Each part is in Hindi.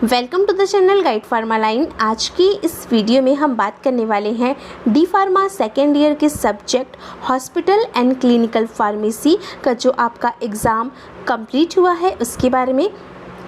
Welcome to the channel guide pharma line. आज की इस वीडियो में हम बात करने वाले हैं डी फार्मा सेकेंड ईयर के subject hospital and clinical pharmacy का जो आपका एग्ज़ाम कंप्लीट हुआ है उसके बारे में।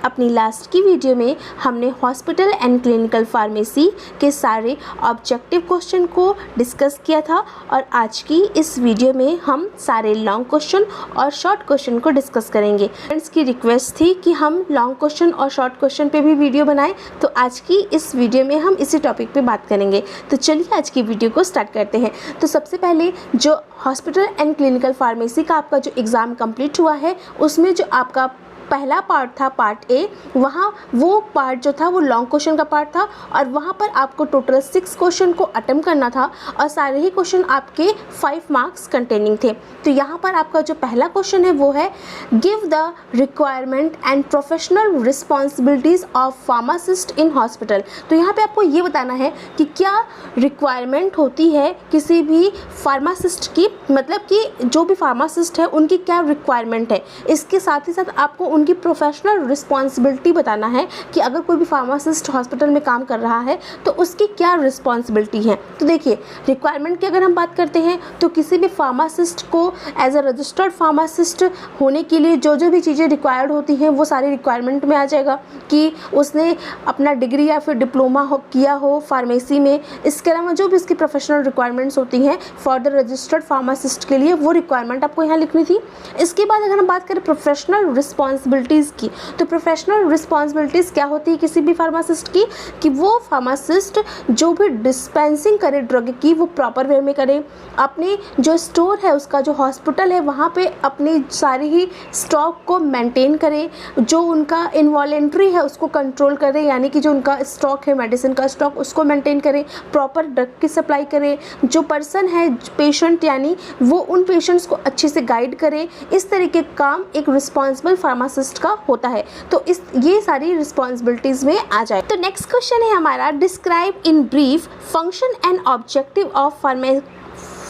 अपनी लास्ट की वीडियो में हमने हॉस्पिटल एंड क्लिनिकल फार्मेसी के सारे ऑब्जेक्टिव क्वेश्चन को डिस्कस किया था और आज की इस वीडियो में हम सारे लॉन्ग क्वेश्चन और शॉर्ट क्वेश्चन को डिस्कस करेंगे। फ्रेंड्स की रिक्वेस्ट थी कि हम लॉन्ग क्वेश्चन और शॉर्ट क्वेश्चन पे भी वीडियो बनाएं, तो आज की इस वीडियो में हम इसी टॉपिक पे बात करेंगे। तो चलिए आज की वीडियो को स्टार्ट करते हैं। तो सबसे पहले जो हॉस्पिटल एंड क्लिनिकल फार्मेसी का आपका जो एग्ज़ाम कंप्लीट हुआ है उसमें जो आपका पहला पार्ट था, पार्ट ए, वहाँ वो पार्ट जो था वो लॉन्ग क्वेश्चन का पार्ट था और वहाँ पर आपको टोटल 6 क्वेश्चन को अटेम्प्ट करना था और सारे ही क्वेश्चन आपके 5 मार्क्स कंटेनिंग थे। तो यहाँ पर आपका जो पहला क्वेश्चन है वो है give the requirement and professional responsibilities of pharmacist in hospital. तो यहाँ पर आपको ये बताना है कि क्या रिक्वायरमेंट होती है किसी भी फार्मासिस्ट की, मतलब कि जो भी फार्मासिस्ट है उनकी क्या रिक्वायरमेंट है। इसके साथ ही साथ आपको उनकी प्रोफेशनल रिस्पॉन्सिबिलिटी बताना है कि अगर कोई भी फार्मासिस्ट हॉस्पिटल में काम कर रहा है तो उसकी क्या रिस्पॉन्सिबिलिटी है। तो देखिए, रिक्वायरमेंट की अगर हम बात करते हैं तो किसी भी फार्मासिस्ट को एज अ रजिस्टर्ड फार्मासिस्ट होने के लिए जो जो भी चीज़ें रिक्वायर्ड होती हैं वो सारी रिक्वायरमेंट में आ जाएगा कि उसने अपना डिग्री या फिर डिप्लोमा किया हो फार्मेसी में। इसके अलावा जो भी उसकी प्रोफेशनल रिक्वायरमेंट्स होती हैं फॉर द रजिस्टर्ड फार्मासिस्ट के लिए, वो रिक्वायरमेंट आपको यहाँ लिखनी थी। इसके बाद अगर हम बात करें प्रोफेशनल रिस्पॉन्सिबिलिटीज़ की, तो प्रोफेशनल रिस्पॉन्सिबिलिटीज़ क्या होती है किसी भी फार्मासिस्ट की कि वो फार्मासिस्ट जो भी डिस्पेंसिंग करे ड्रग की वो प्रॉपर वे में करे, अपने जो स्टोर है उसका जो हॉस्पिटल है वहाँ पे अपनी सारी ही स्टॉक को मेंटेन करे, जो उनका इन्वॉलेंट्री है उसको कंट्रोल करे, यानी कि जो उनका स्टॉक है मेडिसिन का स्टॉक उसको मेंटेन करे, प्रॉपर ड्रग की सप्लाई करे, जो पर्सन है पेशेंट यानी वो उन पेशेंट्स को अच्छे से गाइड करे। इस तरीके का काम एक रिस्पॉन्सिबल फार्मासिस्ट का होता है। तो ये सारी रिस्पॉन्सिबिलिटीज में आ जाए। तो नेक्स्ट क्वेश्चन है हमारा describe in brief function and objective of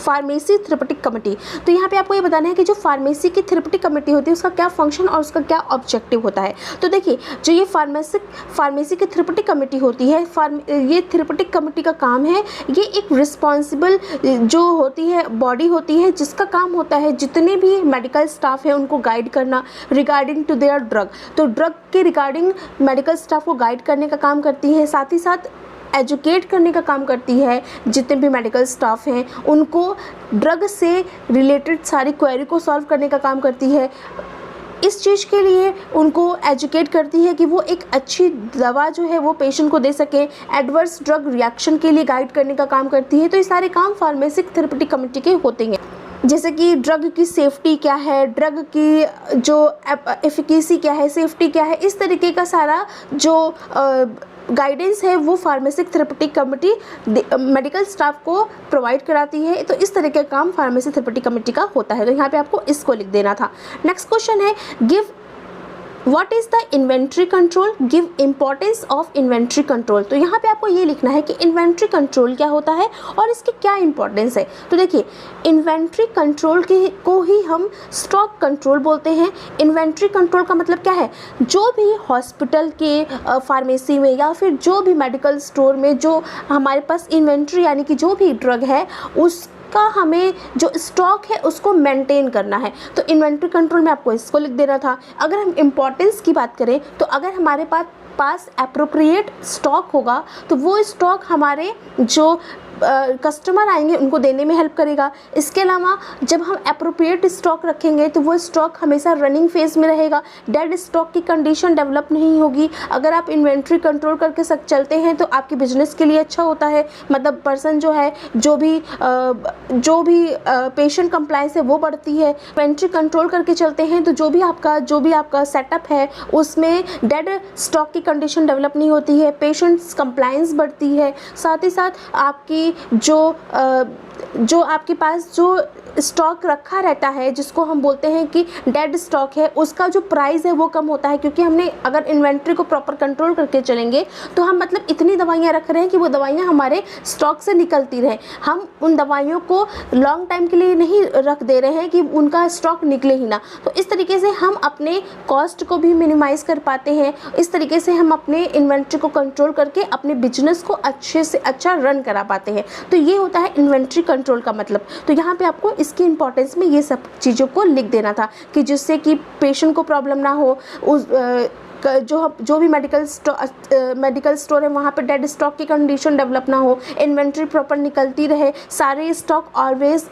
pharmacy therapeutic committee. तो यहाँ पे आपको ये बताना है कि जो फार्मेसी की थेरेपेटिक कमेटी होती है उसका क्या फंक्शन और उसका क्या ऑब्जेक्टिव होता है। तो देखिए, जो ये फार्मेसी की थेरेपेटिक कमेटी होती है, ये थेरेपेटिक कमेटी का काम है, ये एक रिस्पॉन्सिबल जो होती है बॉडी होती है जिसका काम होता है जितने भी मेडिकल स्टाफ है उनको गाइड करना रिगार्डिंग टू देयर ड्रग। तो ड्रग के रिगार्डिंग मेडिकल स्टाफ को गाइड करने का काम करती है, साथ ही साथ एजुकेट करने का काम करती है। जितने भी मेडिकल स्टाफ हैं उनको ड्रग से रिलेटेड सारी क्वेरी को सॉल्व करने का काम करती है। इस चीज़ के लिए उनको एजुकेट करती है कि वो एक अच्छी दवा जो है वो पेशेंट को दे सके, एडवर्स ड्रग रिएक्शन के लिए गाइड करने का काम करती है। तो ये सारे काम फार्मेसिक थेरेपेटिक कमेटी के होते हैं, जैसे कि ड्रग की सेफ्टी क्या है, ड्रग की जो एफिकेसी क्या है, सेफ्टी क्या है, इस तरीके का सारा जो गाइडेंस है वो फार्मेसिक थेरेपेटिक कमेटी मेडिकल स्टाफ को प्रोवाइड कराती है। तो इस तरह का काम फार्मेसी थेरेपेटिक कमेटी का होता है। तो यहाँ पे आपको इसको लिख देना था। नेक्स्ट क्वेश्चन है give what is the inventory control, give importance of inventory control. तो यहाँ पे आपको ये लिखना है कि इन्वेंट्री कंट्रोल क्या होता है और इसकी क्या इंपॉर्टेंस है। तो देखिए, इन्वेंट्री कंट्रोल को ही हम स्टॉक कंट्रोल बोलते हैं। इन्वेंट्री कंट्रोल का मतलब क्या है, जो भी हॉस्पिटल के फार्मेसी में या फिर जो भी मेडिकल स्टोर में जो हमारे पास इन्वेंट्री यानी कि जो भी ड्रग है उसका हमें जो स्टॉक है उसको मेंटेन करना है। तो इन्वेंट्री कंट्रोल में आपको इसको लिख देना था। अगर हम इम्पोर्टेंस की बात करें तो अगर हमारे पास एप्रोप्रिएट स्टॉक होगा तो वो स्टॉक हमारे जो कस्टमर आएंगे उनको देने में हेल्प करेगा। इसके अलावा जब हम एप्रोप्रिएट स्टॉक रखेंगे तो वो स्टॉक हमेशा रनिंग फेज में रहेगा, डेड स्टॉक की कंडीशन डेवलप नहीं होगी। अगर आप इन्वेंट्री कंट्रोल करके चलते हैं तो आपके बिजनेस के लिए अच्छा होता है, मतलब पर्सन जो है जो भी पेशेंट कंप्लायंस है वो बढ़ती है। इन्वेंट्री कंट्रोल करके चलते हैं तो जो भी आपका सेटअप है उसमें डेड स्टॉक की कंडीशन डेवलप नहीं होती है, पेशेंट्स कंप्लायंस बढ़ती है, साथ ही साथ आपकी जो आपके पास जो स्टॉक रखा रहता है जिसको हम बोलते हैं कि डेड स्टॉक है, उसका जो प्राइस है वो कम होता है, क्योंकि हमने अगर इन्वेंट्री को प्रॉपर कंट्रोल करके चलेंगे तो हम मतलब इतनी दवाइयाँ रख रहे हैं कि वो दवाइयाँ हमारे स्टॉक से निकलती रहें। हम उन दवाइयों को लॉन्ग टाइम के लिए नहीं रख दे रहे हैं कि उनका स्टॉक निकले ही ना। तो इस तरीके से हम अपने कॉस्ट को भी मिनिमाइज़ कर पाते हैं। इस तरीके से हम अपने इन्वेंट्री को कंट्रोल करके अपने बिजनेस को अच्छे से अच्छा रन करा पाते हैं। तो ये होता है इन्वेंट्री कंट्रोल का मतलब। तो यहाँ पे आपको इसकी इंपॉर्टेंस में ये सब चीज़ों को लिख देना था कि जिससे कि पेशेंट को प्रॉब्लम ना हो, उस जो भी मेडिकल स्टोर है वहाँ पे डेड स्टॉक की कंडीशन डेवलप ना हो, इन्वेंट्री प्रॉपर निकलती रहे, सारे स्टॉक ऑलवेज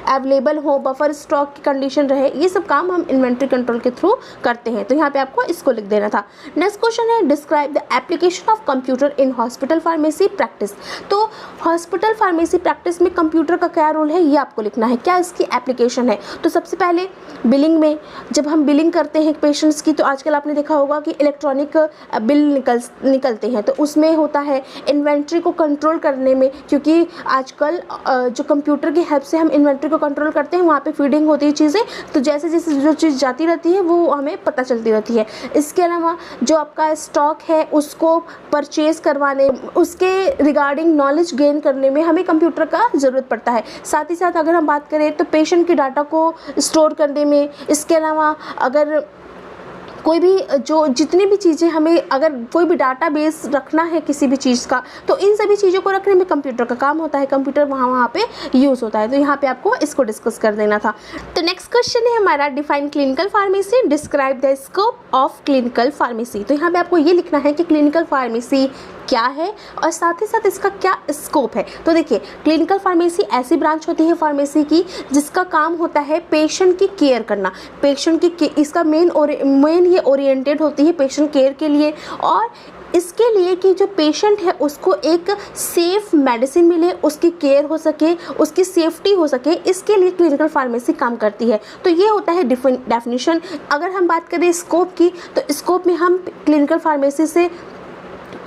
अवेलेबल हो, बफर स्टॉक की कंडीशन रहे। ये सब काम हम इन्वेंट्री कंट्रोल के थ्रू करते हैं। तो यहाँ पे आपको इसको लिख देना था। नेक्स्ट क्वेश्चन है describe the application of computer in hospital pharmacy practice. तो हॉस्पिटल फार्मेसी प्रैक्टिस में कंप्यूटर का क्या रोल है ये आपको लिखना है, क्या इसकी एप्लीकेशन है। तो सबसे पहले बिलिंग में, जब हम बिलिंग करते हैं पेशेंट्स की, तो आजकल आपने देखा होगा कि इलेक्ट्रॉनिक बिल निकलते हैं, तो उसमें होता है इन्वेंट्री को कंट्रोल करने में, क्योंकि आजकल जो कंप्यूटर की हेल्प से हम इन्वेंट्री को कंट्रोल करते हैं, वहाँ पे फीडिंग होती है चीज़ें, तो जैसे जैसे जो चीज़ जाती रहती है वो हमें पता चलती रहती है। इसके अलावा जो आपका स्टॉक है उसको परचेज करवाने, उसके रिगार्डिंग नॉलेज गेन करने में हमें कंप्यूटर का ज़रूरत पड़ता है। साथ ही साथ अगर हम बात करें तो पेशेंट की डाटा को स्टोर करने में, इसके अलावा अगर कोई भी जितनी भी चीज़ें हमें, अगर कोई भी डाटाबेस रखना है किसी भी चीज़ का, तो इन सभी चीज़ों को रखने में कंप्यूटर का काम होता है। कंप्यूटर वहाँ पे यूज़ होता है। तो यहाँ पे आपको इसको डिस्कस कर देना था। तो नेक्स्ट क्वेश्चन है हमारा define clinical pharmacy, describe the scope of clinical pharmacy. तो यहाँ पे आपको ये लिखना है कि क्लिनिकल फार्मेसी क्या है और साथ ही साथ इसका क्या स्कोप है। तो देखिए, क्लिनिकल फार्मेसी ऐसी ब्रांच होती है फार्मेसी की जिसका काम होता है पेशेंट की केयर करना। पेशेंट की इसका मेन ये ओरिएंटेड होती है पेशेंट केयर के लिए, और इसके लिए कि जो पेशेंट है उसको एक सेफ़ मेडिसिन मिले, उसकी केयर हो सके, उसकी सेफ्टी हो सके, इसके लिए क्लिनिकल फार्मेसी काम करती है। तो ये होता है डेफिनेशन। अगर हम बात करें स्कोप की, तो स्कोप में हम क्लिनिकल फार्मेसी से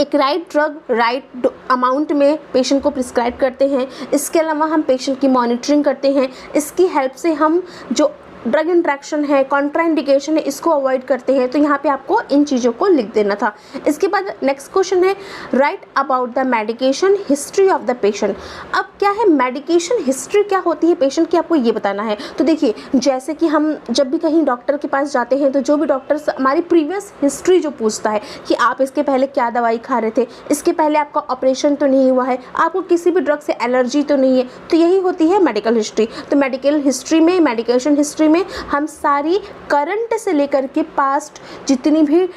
एक राइट ड्रग राइट अमाउंट में पेशेंट को प्रिस्क्राइब करते हैं। इसके अलावा हम पेशेंट की मॉनिटरिंग करते हैं। इसकी हेल्प से हम जो ड्रग इंट्रैक्शन है, कॉन्ट्राइंडिकेशन है, इसको अवॉइड करते हैं। तो यहाँ पे आपको इन चीज़ों को लिख देना था। इसके बाद नेक्स्ट क्वेश्चन है right about the medication history of the patient. अब क्या है मेडिकेशन हिस्ट्री, क्या होती है पेशेंट की, आपको ये बताना है। तो देखिए, जैसे कि हम जब भी कहीं डॉक्टर के पास जाते हैं तो जो भी डॉक्टर हमारी प्रीवियस हिस्ट्री जो पूछता है कि आप इसके पहले क्या दवाई खा रहे थे, इसके पहले आपका ऑपरेशन तो नहीं हुआ है, आपको किसी भी ड्रग से एलर्जी तो नहीं है, तो यही होती है मेडिकल हिस्ट्री। तो मेडिकल हिस्ट्री में, मेडिकेशन हिस्ट्री में हम सारी करंट से लेकर के पास्ट जितनी भी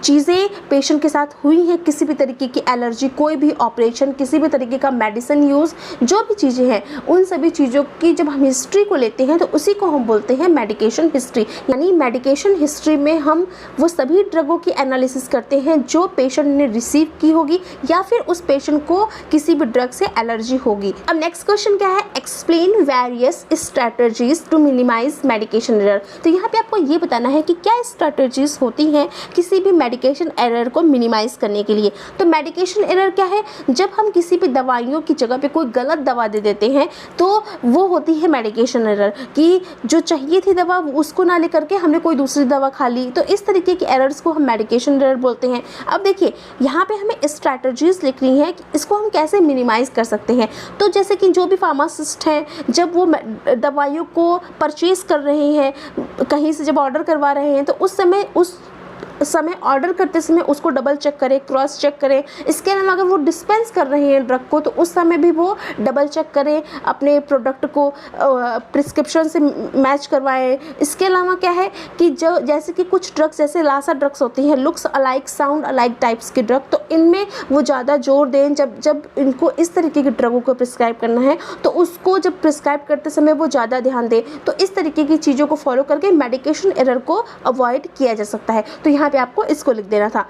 चीज़ें पेशेंट के साथ हुई हैं, किसी भी तरीके की एलर्जी, कोई भी ऑपरेशन, किसी भी तरीके का मेडिसिन यूज़, जो भी चीज़ें हैं, उन सभी चीज़ों की जब हम हिस्ट्री को लेते हैं तो उसी को हम बोलते हैं मेडिकेशन हिस्ट्री। यानी मेडिकेशन हिस्ट्री में हम वो सभी ड्रगों की एनालिसिस करते हैं जो पेशेंट ने रिसीव की होगी या फिर उस पेशेंट को किसी भी ड्रग से एलर्जी होगी। अब नेक्स्ट क्वेश्चन क्या है, explain various strategies to minimize medication error. तो यहाँ पे आपको ये बताना है कि क्या स्ट्रैटेजीज होती हैं किसी भी मेडिकेशन एरर को मिनिमाइज करने के लिए। तो मेडिकेशन एरर क्या है, जब हम किसी भी दवाइयों की जगह पे कोई गलत दवा दे देते हैं तो वो होती है मेडिकेशन एरर, कि जो चाहिए थी दवा उसको ना लेकर के हमने कोई दूसरी दवा खा ली। तो इस तरीके के एरर्स को हम मेडिकेशन एरर बोलते हैं। अब देखिए, यहाँ पे हमें स्ट्रैटेजीज लिखनी है कि इसको हम कैसे मिनिमाइज कर सकते हैं। तो जैसे कि जो भी फार्मासिस्ट हैं, जब वो दवाइयों को परचेज कर रहे हैं, कहीं से जब ऑर्डर करवा रहे हैं, तो उस समय ऑर्डर करते समय उसको डबल चेक करें, क्रॉस चेक करें। इसके अलावा अगर वो डिस्पेंस कर रहे हैं ड्रग को तो उस समय भी वो डबल चेक करें, अपने प्रोडक्ट को प्रिस्क्रिप्शन से मैच करवाएं। इसके अलावा क्या है कि जो जैसे कि कुछ ड्रग्स, जैसे लासा ड्रग्स होती हैं, looks alike sound alike types की ड्रग, तो इनमें वो ज़्यादा जोर दें। जब इनको इस तरीके की ड्रगों को प्रिस्क्राइब करना है तो उसको जब प्रिस्क्राइब करते समय वो ज़्यादा ध्यान दें। तो इस तरीके की चीज़ों को फॉलो करके मेडिकेशन एरर को अवॉइड किया जा सकता है। तो यहाँ यहाँ पे आपको इसको लिख देना था।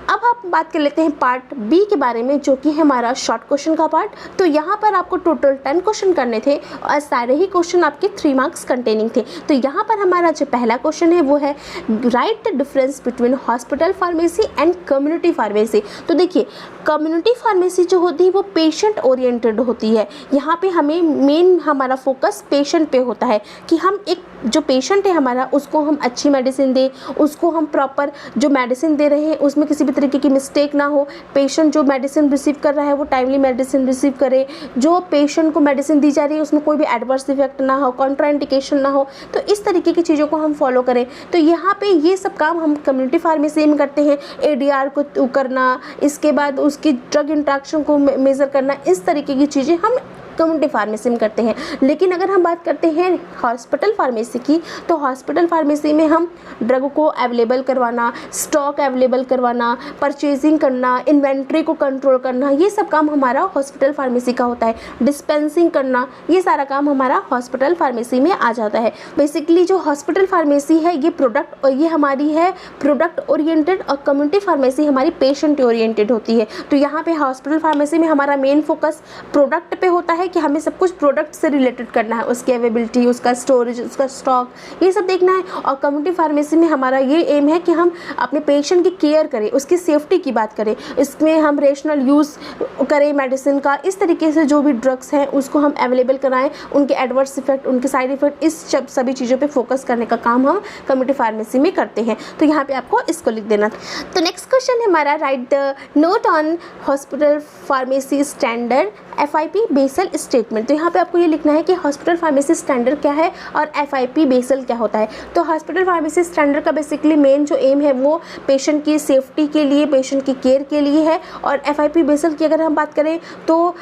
अब आप बात कर लेते हैं पार्ट बी के बारे में, जो कि है हमारा शॉर्ट क्वेश्चन का पार्ट। तो यहाँ पर आपको टोटल 10 क्वेश्चन करने थे और सारे ही क्वेश्चन आपके 3 मार्क्स कंटेनिंग थे। तो यहाँ पर हमारा जो पहला क्वेश्चन है वो है right the difference between hospital pharmacy and community pharmacy. तो देखिए, कम्युनिटी फार्मेसी जो होती है वो पेशेंट ओरिएंटेड होती है। यहाँ पे हमें मेन हमारा फोकस पेशेंट पे होता है कि हम एक जो पेशेंट है हमारा, उसको हम अच्छी मेडिसिन दें, उसको हम प्रॉपर जो मेडिसिन दे रहे हैं उसमें किसी भी तरीके की मिस्टेक ना हो। पेशेंट जो मेडिसिन रिसीव कर रहा है वो टाइमली मेडिसिन रिसीव करे। जो पेशेंट को मेडिसिन दी जा रही है उसमें कोई भी एडवर्स इफेक्ट ना हो, कॉन्ट्राइंडिकेशन ना हो। तो इस तरीके की चीज़ों को हम फॉलो करें। तो यहाँ पे ये सब काम हम कम्युनिटी फार्मेसी में करते हैं। ADR को करना, इसके बाद उसकी ड्रग इंट्रैक्शन को मेज़र करना, इस तरीके की चीज़ें हम कम्युनिटी फार्मेसी में करते हैं। लेकिन अगर हम बात करते हैं हॉस्पिटल फार्मेसी की, तो हॉस्पिटल फार्मेसी में हम ड्रग को अवेलेबल करवाना, स्टॉक अवेलेबल करवाना, परचेजिंग करना, इन्वेंट्री को कंट्रोल करना, ये सब काम हमारा हॉस्पिटल फार्मेसी का होता है। डिस्पेंसिंग करना, ये सारा काम हमारा हॉस्पिटल फार्मेसी में आ जाता है। बेसिकली जो हॉस्पिटल फार्मेसी है ये प्रोडक्ट, ये हमारी है प्रोडक्ट ओरिएंटेड, और कम्युनिटी फार्मेसी हमारी पेशेंट ओरिएंटेड होती है। तो यहाँ पे हॉस्पिटल फार्मेसी में हमारा मेन फोकस प्रोडक्ट पे होता है कि हमें सब कुछ प्रोडक्ट से रिलेटेड करना है, उसकी अवेलेबिलिटी, उसका स्टोरेज, उसका स्टॉक, ये सब देखना है। और कम्युनिटी फार्मेसी में हमारा ये एम है कि हम अपने पेशेंट की केयर करें, उसकी सेफ्टी की बात करें, इसमें हम रेशनल यूज़ करें मेडिसिन का। इस तरीके से जो भी ड्रग्स हैं उसको हम अवेलेबल कराएं, उनके एडवर्स इफेक्ट, उनके साइड इफेक्ट, इस सभी चीज़ों पर फोकस करने का काम हम कम्युनिटी फार्मेसी में करते हैं। तो यहाँ पर आपको इसको लिख देना। तो नेक्स्ट क्वेश्चन है हमारा write the note on hospital pharmacy standard FIP Basel statement. तो यहाँ पे आपको ये लिखना है कि हॉस्पिटल फार्मेसी स्टैंडर्ड क्या है और FIP बेसल क्या होता है। तो हॉस्पिटल फार्मेसी स्टैंडर्ड का बेसिकली मेन जो एम है वो पेशेंट की सेफ्टी के लिए, पेशेंट की केयर के लिए है। और FIP बेसल की अगर हम बात करें तो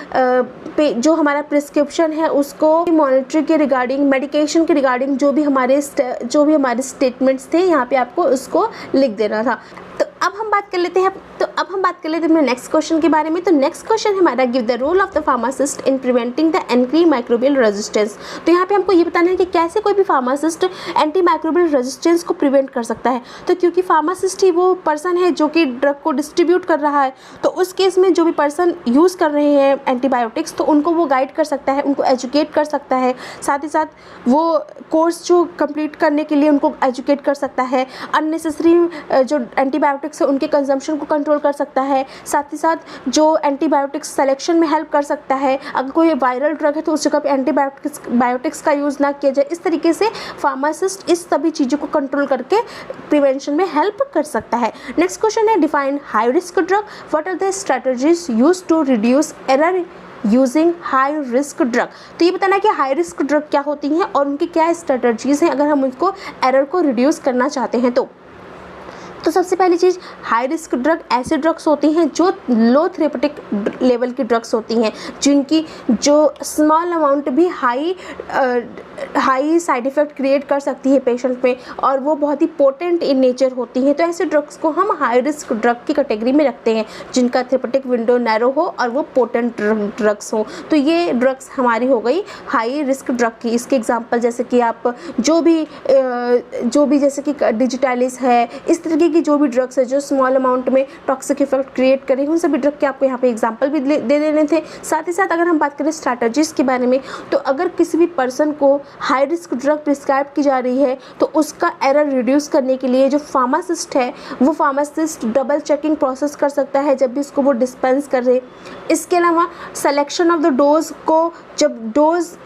जो हमारा प्रिस्क्रिप्शन है उसको मॉनिटरिंग के रिगार्डिंग, मेडिकेशन के रिगार्डिंग जो भी हमारे स्टेटमेंट्स थे यहाँ पे आपको उसको लिख देना था। तो अब हम बात कर लेते हैं अपने नेक्स्ट क्वेश्चन के बारे में। तो नेक्स्ट क्वेश्चन हमारा give the role of the pharmacist in preventing the anti microbial resistance. तो यहाँ पे हमको ये बताना है कि कैसे कोई भी फार्मासिस्ट एंटी माइक्रोबियल रेजिस्टेंस को प्रिवेंट कर सकता है। तो क्योंकि फार्मासिस्ट ही वो पर्सन है जो कि ड्रग को डिस्ट्रीब्यूट कर रहा है, तो उस केस में जो भी पर्सन यूज़ कर रहे हैं एंटीबायोटिक्स, तो उनको वो गाइड कर सकता है, उनको एजुकेट कर सकता है, साथ ही साथ वो कोर्स जो कंप्लीट करने के लिए उनको एजुकेट कर सकता है। अननेसेसरी जो एंटीबायोटिक्स है उनके कंजम्पशन को कंट्रोल कर सकता है, साथ ही साथ जो एंटीबायोटिक्स सिलेक्शन में हेल्प कर सकता है। अगर कोई वायरल ड्रग है तो उस जगह पे एंटीबायोटिक्स का यूज़ ना किया जाए। इस तरीके से फार्मासिस्ट इस सभी चीज़ों को कंट्रोल करके प्रिवेंशन में हेल्प कर सकता है। नेक्स्ट क्वेश्चन है define high risk drug, what are the strategies used to reduce error using high risk drug. तो ये बताना है कि हाई रिस्क ड्रग क्या होती हैं और उनकी क्या स्ट्रेटजीज हैं अगर हम उनको एरर को रिड्यूस करना चाहते हैं। तो सबसे पहली चीज़, हाई रिस्क ड्रग ऐसे ड्रग्स होती हैं जो लो थेरेपेटिक लेवल की ड्रग्स होती हैं, जिनकी जो स्मॉल अमाउंट भी हाई साइड इफ़ेक्ट क्रिएट कर सकती है पेशेंट में, और वो बहुत ही पोटेंट इन नेचर होती हैं। तो ऐसे ड्रग्स को हम हाई रिस्क ड्रग की कैटेगरी में रखते हैं, जिनका थेरेपेटिक विंडो नैरो हो और वो पोटेंट ड्रग्स हो। तो ये ड्रग्स हमारी हो गई हाई रिस्क ड्रग की। इसके एग्जांपल जैसे कि आप जो भी जैसे कि डिजिटैलिस है, इस तरीके की जो भी ड्रग्स है जो स्मॉल अमाउंट में टॉक्सिक इफेक्ट क्रिएट करें, उन सभी ड्रग के आपको यहाँ पे एग्जांपल भी दे देने थे। साथ ही साथ अगर हम बात करें स्ट्रैटेजीज के बारे में, तो अगर किसी भी पर्सन को हाई रिस्क ड्रग प्रिस्क्राइब की जा रही है तो उसका एरर रिड्यूस करने के लिए जो फार्मासिस्ट है वो फार्मासिस्ट डबल चेकिंग प्रोसेस कर सकता है जब भी उसको वो डिस्पेंस कर रहे। इसके अलावा सिलेक्शन ऑफ द डोज को, जब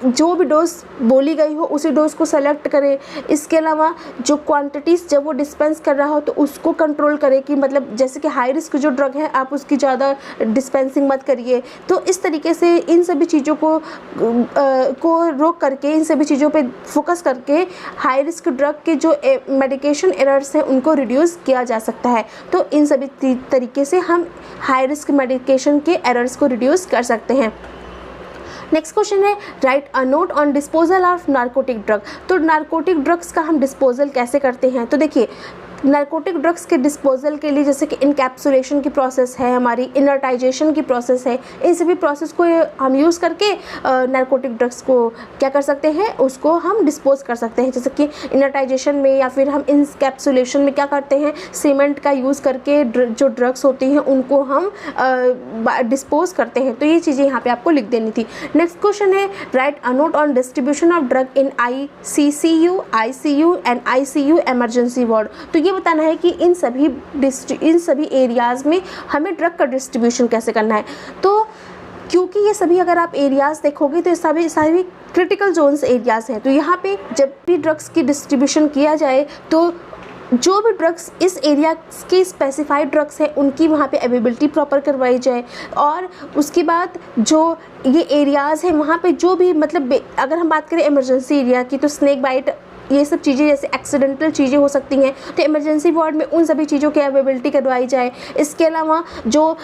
जो भी डोज बोली गई हो उसी डोज को सेलेक्ट करें। इसके अलावा जो क्वांटिटीज़ जब वो डिस्पेंस कर रहा हो तो उसको कंट्रोल करें कि मतलब जैसे कि हाई रिस्क जो ड्रग है आप उसकी ज़्यादा डिस्पेंसिंग मत करिए। तो इस तरीके से इन सभी चीज़ों को रोक करके, इन सभी चीज़ों पे फोकस करके हाई रिस्क ड्रग के जो मेडिकेशन एरर्स हैं उनको रिड्यूस किया जा सकता है। तो इन सभी तरीके से हम हाई रिस्क मेडिकेशन के एरर्स को रिड्यूस कर सकते हैं। नेक्स्ट क्वेश्चन है right a note on disposal of narcotic drug. तो नारकोटिक ड्रग्स का हम डिस्पोजल कैसे करते हैं। तो देखिए, नारकोटिक ड्रग्स के डिस्पोजल के लिए जैसे कि इनकैप्सुलेशन की प्रोसेस है, हमारी इनर्टाइजेशन की प्रोसेस है, इन सभी प्रोसेस को हम यूज़ करके नारकोटिक ड्रग्स को क्या कर सकते हैं, उसको हम डिस्पोज कर सकते हैं। जैसे कि इनर्टाइजेशन में या फिर हम इनकैप्सुलेशन में क्या करते हैं, सीमेंट का यूज़ करके जो ड्रग्स होती हैं उनको हम डिस्पोज करते हैं। तो ये चीज़ें यहाँ पे आपको लिख देनी थी। नेक्स्ट क्वेश्चन है, right a note on distribution of drug in ICCU, ICU and ICU emergency ward. तो ये बताना है कि इन सभी एरियाज़ में हमें ड्रग का डिस्ट्रीब्यूशन कैसे करना है। तो क्योंकि ये सभी अगर आप एरियाज़ देखोगे तो सभी क्रिटिकल जोन्स एरियाज़ हैं। तो यहाँ पे जब भी ड्रग्स की डिस्ट्रीब्यूशन किया जाए तो जो भी ड्रग्स इस एरिया के स्पेसिफाइड ड्रग्स हैं उनकी वहाँ पे अवेलेबिलिटी प्रॉपर करवाई जाए। और उसके बाद जो ये एरियाज़ हैं वहाँ पे जो भी मतलब अगर हम बात करें इमरजेंसी एरिया की तो स्नेक बाइट, ये सब चीज़ें जैसे एक्सीडेंटल चीज़ें हो सकती हैं, तो इमरजेंसी वार्ड में उन सभी चीज़ों की अवेलेबिलिटी करवाई जाए। इसके अलावा जो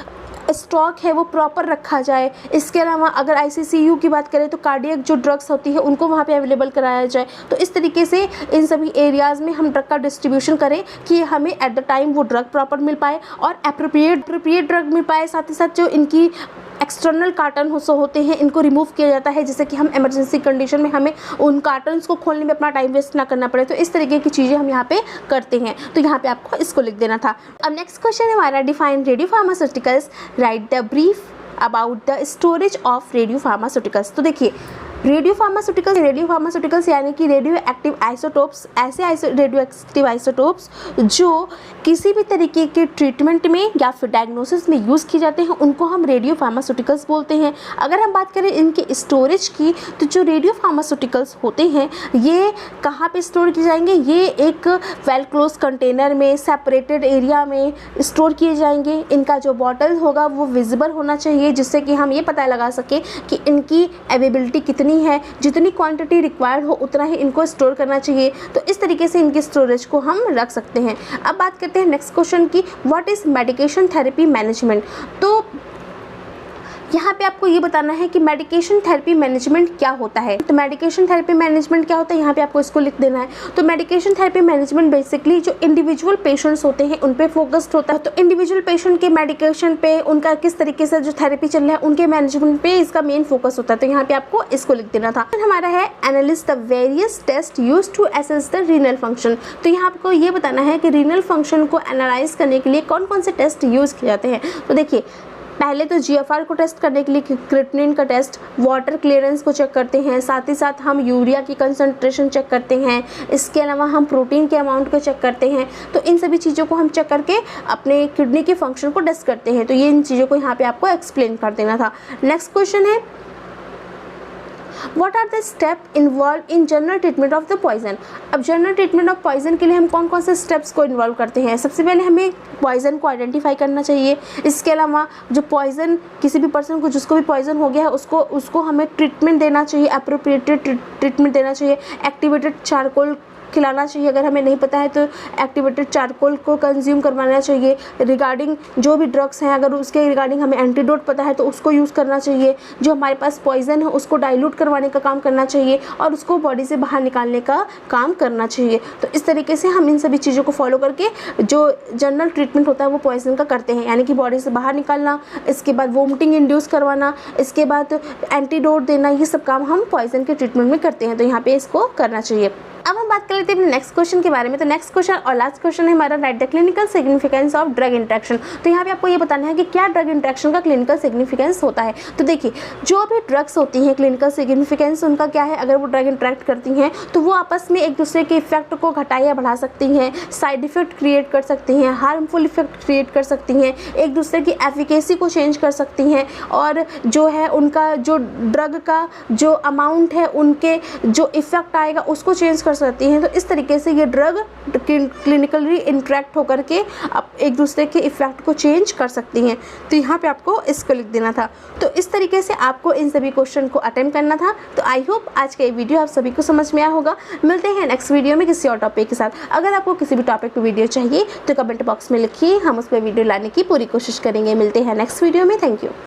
स्टॉक है वो प्रॉपर रखा जाए। इसके अलावा अगर ICCU की बात करें तो कार्डियक जो ड्रग्स होती है उनको वहाँ पे अवेलेबल कराया जाए। तो इस तरीके से इन सभी एरियाज़ में हम ड्रग का डिस्ट्रीब्यूशन करें कि हमें एट द टाइम वो ड्रग प्रॉपर मिल पाए और अप्रोप्रिएट ड्रग मिल पाए। साथ ही साथ जो इनकी एक्सटर्नल कार्टन होते हैं इनको रिमूव किया जाता है, जिससे कि हम इमरजेंसी कंडीशन में हमें उन कार्टन्स को खोलने में अपना टाइम वेस्ट ना करना पड़े। तो इस तरीके की चीज़ें हम यहाँ पे करते हैं। तो यहाँ पे आपको इसको लिख देना था। अब नेक्स्ट क्वेश्चन है हमारा, define radio pharmaceuticals, right the brief about the storage of radio pharmaceuticals. तो देखिए रेडियो फार्मास्यूटिकल्स यानी कि रेडियो एक्टिव आइसोटोप्स, ऐसे रेडियो एक्टिव आइसोटोप्स जो किसी भी तरीके के ट्रीटमेंट में या फिर डायग्नोसिस में यूज़ किए जाते हैं उनको हम रेडियो फार्मास्यूटिकल्स बोलते हैं। अगर हम बात करें इनके स्टोरेज की तो जो रेडियो फार्मास्यूटिकल्स होते हैं ये कहाँ पे स्टोर किए जाएंगे, ये एक वेल क्लोज कंटेनर में सेपरेटेड एरिया में स्टोर किए जाएंगे। इनका जो बॉटल होगा वो विजिबल होना चाहिए, जिससे कि हम ये पता लगा सकें कि इनकी अवेलेबिलिटी कितनी है, जितनी क्वांटिटी रिक्वायर्ड हो उतना ही इनको स्टोर करना चाहिए। तो इस तरीके से इनके स्टोरेज को हम रख सकते हैं। अब बात करते हैं नेक्स्ट क्वेश्चन की, what is medication therapy management. तो यहाँ पे आपको ये बताना है कि मेडिकेशन थेरेपी मैनेजमेंट क्या होता है। तो मेडिकेशन थेरेपी मैनेजमेंट क्या होता है, यहाँ पे आपको इसको लिख देना है। तो मेडिकेशन थेरेपी मैनेजमेंट बेसिकली जो इंडिविजुअल पेशेंट्स होते हैं उन पे फोकस्ड होता है। तो इंडिविजुअल पेशेंट के मेडिकेशन पे उनका किस तरीके से जो थेरेपी चल रहा है उनके मैनेजमेंट पे इसका मेन फोकस होता है। तो यहाँ पे आपको इसको लिख देना था। हमारा है analyse the various test use to assess the renal function. तो यहाँ आपको ये बताना है कि रीनल फंक्शन को एनालाइज करने के लिए कौन कौन से टेस्ट यूज़ किए जाते हैं। तो देखिए पहले तो GFR को टेस्ट करने के लिए क्रिएटिनिन का टेस्ट, वाटर क्लियरेंस को चेक करते हैं, साथ ही साथ हम यूरिया की कंसंट्रेशन चेक करते हैं। इसके अलावा हम प्रोटीन के अमाउंट को चेक करते हैं। तो इन सभी चीज़ों को हम चेक करके अपने किडनी के फंक्शन को टेस्ट करते हैं। तो ये इन चीज़ों को यहाँ पे आपको एक्सप्लेन कर देना था। नेक्स्ट क्वेश्चन है, What are the steps involved in general treatment of the poison. अब जनरल ट्रीटमेंट ऑफ पॉइजन के लिए हम कौन कौन से स्टेप्स को इन्वॉल्व करते हैं। सबसे पहले हमें पॉइजन को आइडेंटिफाई करना चाहिए। इसके अलावा जो पॉइजन किसी भी पर्सन को जिसको भी पॉइजन हो गया है उसको हमें ट्रीटमेंट देना चाहिए, अप्रोप्रिएटेड ट्रीटमेंट देना चाहिए। एक्टिवेटेड चारकोल खिलाना चाहिए, अगर हमें नहीं पता है तो एक्टिवेटेड चारकोल को कंज्यूम करवाना चाहिए। रिगार्डिंग जो भी ड्रग्स हैं अगर उसके रिगार्डिंग हमें एंटीडोट पता है तो उसको यूज़ करना चाहिए। जो हमारे पास पॉइजन है उसको डाइल्यूट करवाने का काम करना चाहिए और उसको बॉडी से बाहर निकालने का काम करना चाहिए। तो इस तरीके से हम इन सभी चीज़ों को फॉलो करके जो जनरल ट्रीटमेंट होता है वो पॉइजन का करते हैं, यानी कि बॉडी से बाहर निकालना, इसके बाद वोमिटिंग इंड्यूस करवाना, इसके बाद एंटीडोट देना, ये सब काम हम पॉइजन के ट्रीटमेंट में करते हैं। तो यहाँ पे इसको करना चाहिए। अब हम बात कर लेते हैं अपने नेक्स्ट क्वेश्चन के बारे में। तो नेक्स्ट क्वेश्चन और लास्ट क्वेश्चन है हमारा, write the clinical significance of drug interaction. तो यहाँ पे आपको ये बताना है कि क्या ड्रग इंटरेक्शन का क्लिनिकल सिग्निफिकेंस होता है। तो देखिए जो भी ड्रग्स होती हैं क्लिनिकल सिग्निफिकेंस उनका क्या है, अगर वो ड्रग इंटरेक्ट करती हैं तो वो आपस में एक दूसरे के इफेक्ट को घटा या बढ़ा सकती हैं, साइड इफेक्ट क्रिएट कर सकती हैं, हार्मफुल इफेक्ट क्रिएट कर सकती हैं, एक दूसरे की एफिकेसी को चेंज कर सकती हैं और जो है उनका जो ड्रग का जो अमाउंट है उनके जो इफेक्ट आएगा उसको चेंज कर सकती हैं। तो इस तरीके से ये ड्रग क्लिनिकली इंटरेक्ट होकर के अब एक दूसरे के इफेक्ट को चेंज कर सकती हैं। तो यहाँ पे आपको इसको लिख देना था। तो इस तरीके से आपको इन सभी क्वेश्चन को अटेम्प्ट करना था। तो आई होप आज का ये वीडियो आप सभी को समझ में आया होगा। मिलते हैं नेक्स्ट वीडियो में किसी और टॉपिक के साथ। अगर आपको किसी भी टॉपिक पर वीडियो चाहिए तो कमेंट बॉक्स में लिखिए, हम उस पर वीडियो लाने की पूरी कोशिश करेंगे। मिलते हैं नेक्स्ट वीडियो में। Thank you.